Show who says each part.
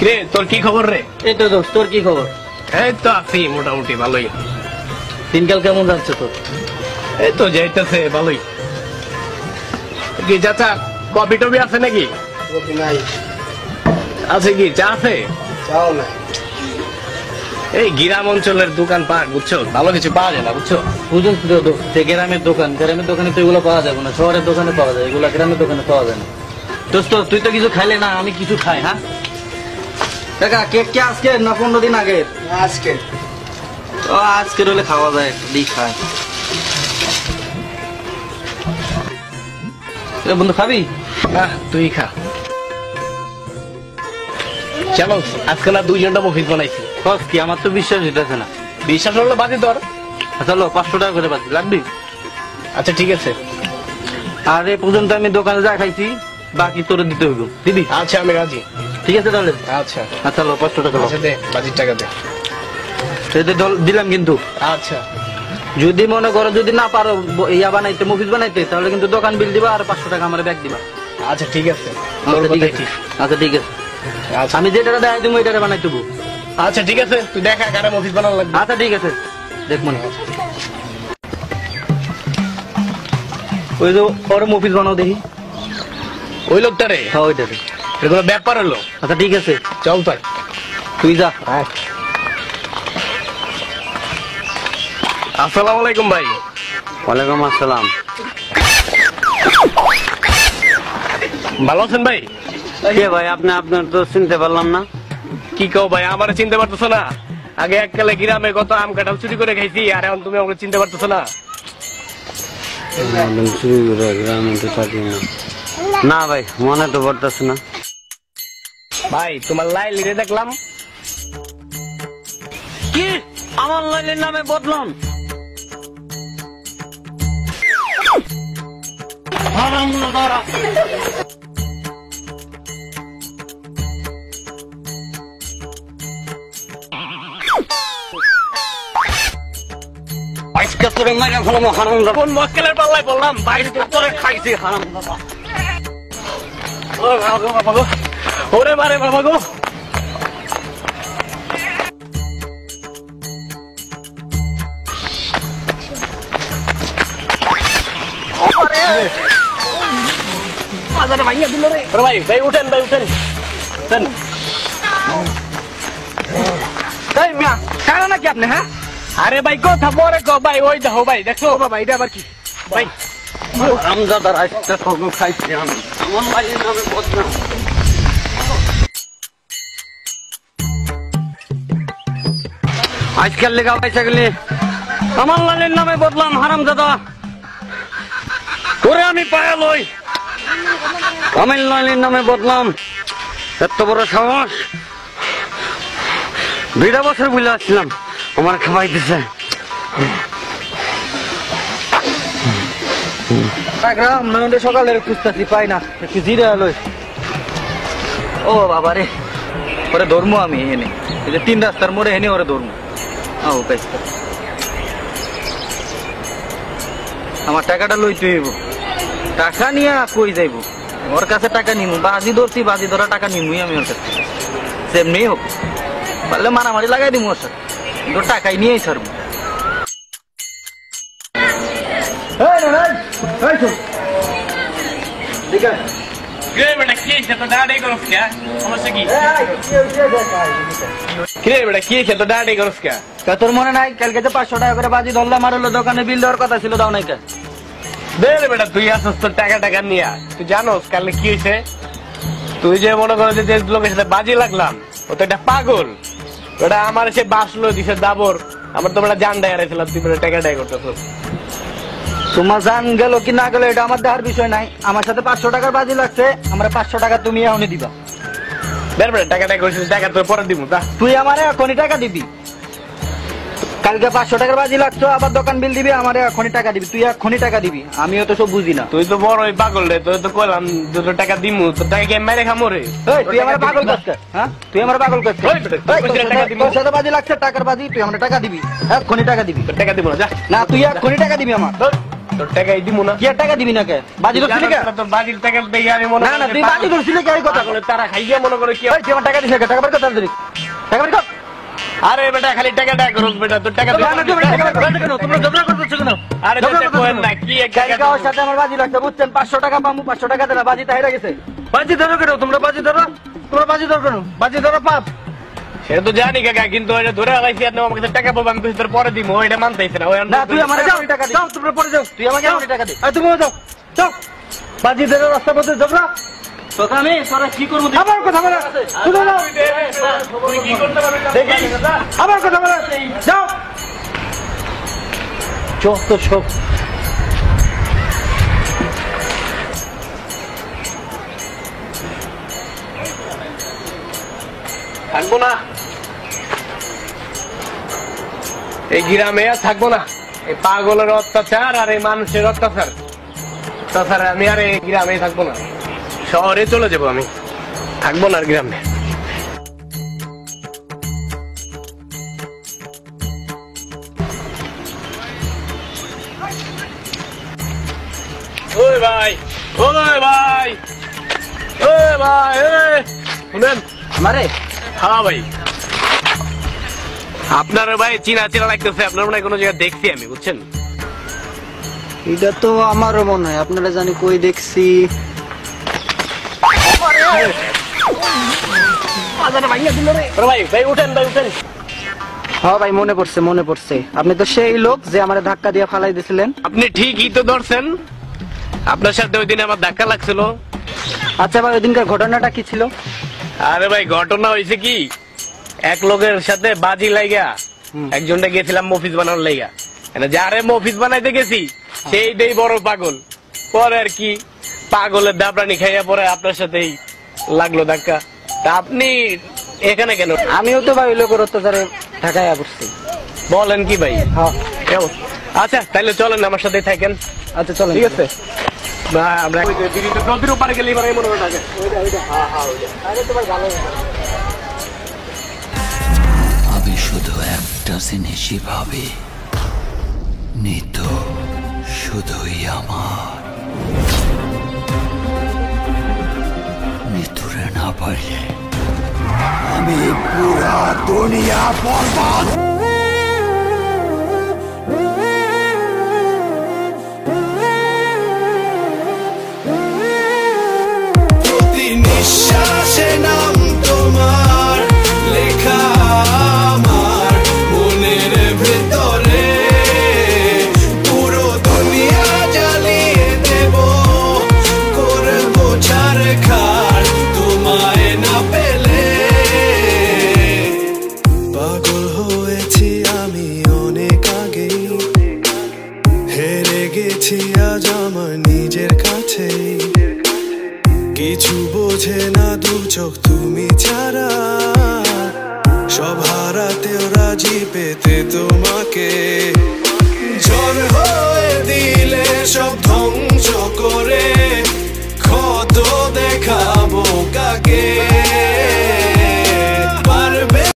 Speaker 1: রে তোর কি খবর রে?
Speaker 2: এই তো দোস্ত, তোর কি খবর?
Speaker 1: এই তো আছি মোটামুটি ভালোই।
Speaker 2: দিনকাল কেমন যাচ্ছে তোর?
Speaker 1: এই তো যাইতেছে ভালোই। কি চাচা কফি টফি আছে নাকি?
Speaker 3: কফি নাই।
Speaker 1: আছে কি চা আছে?
Speaker 3: চাও না।
Speaker 1: এই গ্রাম অঞ্চলের দোকান পাট বুঝছো, ভালো কিছু পাওয়া যায় না বুঝছো।
Speaker 2: বুঝুন তো দোস্ত, গ্রামের দোকানে তো এগুলো পাওয়া যাবে না, শহরের দোকানে পাওয়া যায়, এগুলো গ্রামের দোকানে পাওয়া যায় না। দোস্ত তুই তো কিছু খাইলে না, আমি কিছু খাই। হ্যাঁ কাকা, কেক কে আজকে না 15 দিন আগে?
Speaker 3: আজকে
Speaker 2: তো আজকে হলে খাওয়া যায়, দিই খাই। বন্ধু খাবি?
Speaker 1: না তুই খা। চলো আজকে না 2 ঘন্টা মফিজ বানাইছি।
Speaker 2: কি আমার তো বিশ্বাস হইতেছে না।
Speaker 1: বিশ্বাস হলো বাকি তোর।
Speaker 2: চলো 500 টাকা করে বাকি লাগবে।
Speaker 1: আচ্ছা ঠিক আছে।
Speaker 2: আর এ পর্যন্ত আমি দোকানে যা খাইছি বাকি তোর দিতে হইব, দিবি?
Speaker 1: আচ্ছা আমি রাজি।
Speaker 2: ঠিক আছে তাহলে।
Speaker 1: আচ্ছা
Speaker 2: আচ্ছা লো 500 টাকা।
Speaker 1: আচ্ছা দে বাজির টাকা দে।
Speaker 2: দিলাম কিন্তু।
Speaker 1: আচ্ছা
Speaker 2: যদি মনে করো যদি না পারো ইয়া বানাইতে, মফিজ বানাইতে, তাহলে কিন্তু দোকান বিল দিবা আর 500 টাকা আমার ব্যাগ দিবা।
Speaker 1: আচ্ছা ঠিক আছে।
Speaker 2: আচ্ছা ঠিক আছে। আচ্ছা ঠিক আছে,
Speaker 1: আচ্ছা
Speaker 2: আমি যেটা দেখাই তুমি ওইটা বানাই দেবো।
Speaker 1: আচ্ছা ঠিক আছে, তুই দেখা কারে মফিজ বানানো লাগবে।
Speaker 2: আচ্ছা ঠিক আছে, দেখ মনে ওই যে ওর মফিজ বানাও দেখি।
Speaker 1: ওই লোকটারে?
Speaker 2: হ্যাঁ ওইটারে।
Speaker 1: এটা কোনো ব্যাপার হলো?
Speaker 2: আচ্ছা ঠিক আছে,
Speaker 1: চল তাই
Speaker 2: তুই যা।
Speaker 1: আসসালামু আলাইকুম ভাই।
Speaker 2: ওয়ালাইকুম আসসালাম।
Speaker 1: ভালো আছেন ভাই?
Speaker 2: কে ভাই আপনি? আপনার তো চিনতে পারলাম না।
Speaker 1: কি কও ভাই, আমার চিনতে পারতেছো না? আগে এককালে গ্রামে কত আম কাঁঠাল চুরি করে খাইছি, আর এখন তুমি আমাকে চিনতে পারতেছো না?
Speaker 2: না ভাই মনে তো পড়তেছে না।
Speaker 1: ভাই তোমার লাইলিরে দেখলাম।
Speaker 2: কি আমার লাইলের নামে বদলাম?
Speaker 1: কোন মক্কেলের পাল্লায় বললাম বাইরে করে খাইছি হারাম দাদা। বাবা গো, ওরে মারে বাবা গো। ভাই ভাই উঠেন, ভাই উঠেন।
Speaker 2: নাকি আপনি? হ্যাঁ
Speaker 1: আরে ভাই কথা পরে কো ভাই, ওই দেখো ভাই, দেখো বাবা এটা আবার কি ভাই?
Speaker 2: রামদাদার আজকে খবর খাইছি আমি, আমার লাইলের নামে বদলাম। আজকাল লেখা পয়সা গেলে আমার লাইলের নামে বদলাম হারামজাদা। তোরে আমি পায়া লই, আমার লাইলের নামে বদলাম। এত বড় সাহস! 2 বছর বুঝলে আসছিলাম আমার খাওয়াই দিছে। সকালের খুঁজতেছি পাই না, একটু জিরে লই। ও বাবা রে, ওরে ধর্ম আমি এনে, এই যে 3 রাস্তার মোড়ে এনে ওরে ধর্ম। আমার টাকাটা লই তুই, টাকা নিয়ে কই যাইব? ওর কাছে টাকা নিমু, বাজি ধরছি, বাজি ধরা টাকা নিমুই আমি ওর কাছে। সেমনি হোক, পারলে মারামারি লাগাই দিমু ওর সাথে, কিন্তু টাকাই নিয়েই ছাড়বো। তোর মনে নাই কালকে যে 500 টাকা করে বাজি ধরলাম, আর হলো দোকানে বিল দেওয়ার কথা ছিল, দাও নাই কে?
Speaker 1: বেটা তুই আসস তোর টাকা টাকা নিয়ে, তুই জানোস কালকে কি হয়েছে? তুই যে মনে করো যে লোকের সাথে বাজি লাগলাম, ও তো একটা পাগল। ওটা আমার সে বাসলো দিছে দাবর, আমার তো বেটা জান ডায় রেছিলাম, তুই বেটা টাকা ডায় করতেছ।
Speaker 2: তোমার জান গেল কি না গেল এটা আমার দেখার বিষয় নাই। আমার সাথে 500 টাকার বাজি লাগছে, আমার 500 টাকা তুমি এখনই দিবা।
Speaker 1: বেটা টাকা টাকা করছিস, টাকা তোর পরে দিব।
Speaker 2: তুই আমার এখনই টাকা দিবি। কালকে 500 টাকার বাজি লাগছো, আবার দোকান বিল দিবি, আমার এখনই টাকা দিবি। তুই এখনই টাকা দিবি, আমিও তো সব বুঝি না।
Speaker 1: তুই তো বড় পাগল রে, তোর তো কইলাম দুটো টাকা দিমু, তোর টাকা কে মেরে খামো রে।
Speaker 2: তুই আমার পাগল করছিস? হ্যাঁ তুই আমার পাগল করছিস? তোর সাথে বাজি লাগছে, টাকার বাজি, তুই আমার টাকা দিবি, এখনই টাকা দিবি।
Speaker 1: টাকা দিব না, যা।
Speaker 2: না তুই এখনই টাকা দিবি আমার।
Speaker 1: তোর টাকাই দিব না।
Speaker 2: কি আর টাকা দিবি না কে? বাজি ধরছিলি কে?
Speaker 1: তোর বাজির টাকা দিয়ে আমি মনে
Speaker 2: না তুই বাজি ধরছিলি কে? এই কথা
Speaker 1: বলে তারা খাইয়া মনে করে কি
Speaker 2: তুই আমার টাকা দিছিস কে? টাকা বের কর তাড়াতাড়ি, টাকা বের কর।
Speaker 1: আরে বেটা খালি টাকা করুস বেটা, তোর টাকা
Speaker 2: না তুই টাকা বের কর কেন? তোমরা ঝগড়া করতেছো কেন?
Speaker 1: আরে বেটা কোয়েন না কি এক
Speaker 2: গাড়ি কাওয়ার সাথে আমার বাজি লাগছে বুঝছেন? 500 টাকা পামু, 500 টাকা দেনা, বাজি তাই গেছে। বাজি ধরো কেন? তোমরা বাজি ধরো কেন? বাজি ধরো পাপ।
Speaker 1: সে তো জানি কাকা, কিন্তু এটা ধরে আলাইছি আর আমার কাছে টাকা পাবো, আমি কিছু তোর পরে দিব, এটা মানতেইছে না।
Speaker 2: না তুই আমারে টাকা দে। যাও তোমরা পরে যাও, তুই আমাকে টাকা দে। আর তুমি যাও যাও, বাজি ধরো রাস্তা পথে ঝগড়া। তোকে আমি তোরা কি করব? আবার কথা বলে শুনো না,
Speaker 1: তুই কি করতে পারবি
Speaker 2: দেখি আবার কথা বলে যাও। যত সব
Speaker 1: থাকবো না এই গ্রামে, আর থাকবো না। এই পাগলের অত্যাচার আর এই মানুষের অত্যাচার, তাছাড়া আমি আর এই গ্রামে থাকবো না, শহরে চলে যাবো আমি, থাকবো না আর গ্রামে। ওই ভাই, ওই ভাই, ওই ভাই, শুনেন
Speaker 2: আমারে?
Speaker 1: হ্যাঁ ভাই, আপনার ভাই চিনা চিনা লাগতেছে, আপনার মনে হয় কোনো জায়গায় দেখছি আমি, বুঝছেন?
Speaker 2: এটা তো আমারও মনে হয়, আপনারা জানি কই দেখছি।
Speaker 1: ভাই উঠেন, ভাই উঠেন।
Speaker 2: হ্যাঁ ভাই মনে পড়ছে, আপনি তো সেই লোক যে আমারে ধাক্কা দিয়ে ফালাই দিয়েছিলেন।
Speaker 1: আপনি ঠিকই তো ধরছেন, আপনার সাথে ওই দিন আমার ধাক্কা লাগছিল।
Speaker 2: আচ্ছা ভাই ওই দিনকার ঘটনাটা কি ছিল?
Speaker 1: আরে ভাই ঘটনা হয়েছে কি, এক লোকের সাথে বাজি লাইগা একজনটা গেছিলাম মফিস বানানোর লাইগা, যারে মফিস বানাইতে গেছি সেই দেই বড় পাগল, পরে আর কি পাগলের দাবরানি খাইয়া পরে আপনার সাথেই লাগলো ধাক্কা। তা আপনি এখানে কেন?
Speaker 2: আমিও তো ভাই ওই লোকের অত্যাচারে ঢাকায় পড়ছি।
Speaker 1: বলেন কি ভাই?
Speaker 2: হ্যাঁ
Speaker 1: আচ্ছা তাহলে চলেন আমার সাথে থাকেন।
Speaker 2: আচ্ছা চলেন,
Speaker 1: ঠিক আছে। আমরা নদীর ওপারে গেলে মনে হয় থাকে।
Speaker 3: আমি শুধু একটা জিনিসই ভাবি, নিতো শুধুই আমার, নিতুরে না পারলে আমি পুরা দুনিয়া বরবাদ। প্রতি নিঃশ্বাসে নাম তোমার লেখা আমার মনের ভেতরে, পুরো দুনিয়া জ্বালিয়ে দেব, করবো ছারখার তোমায় না পেলে। পাগল হয়েছি আমি অনেক আগেই, হেরে গেছি আজ আমার নিজের কাছে, কিছু বোঝে না দু চোখ তুমি ছাড়া, সব হারাতেও রাজি পেতে তোমাকে, ঝড় হয়ে দিলে সব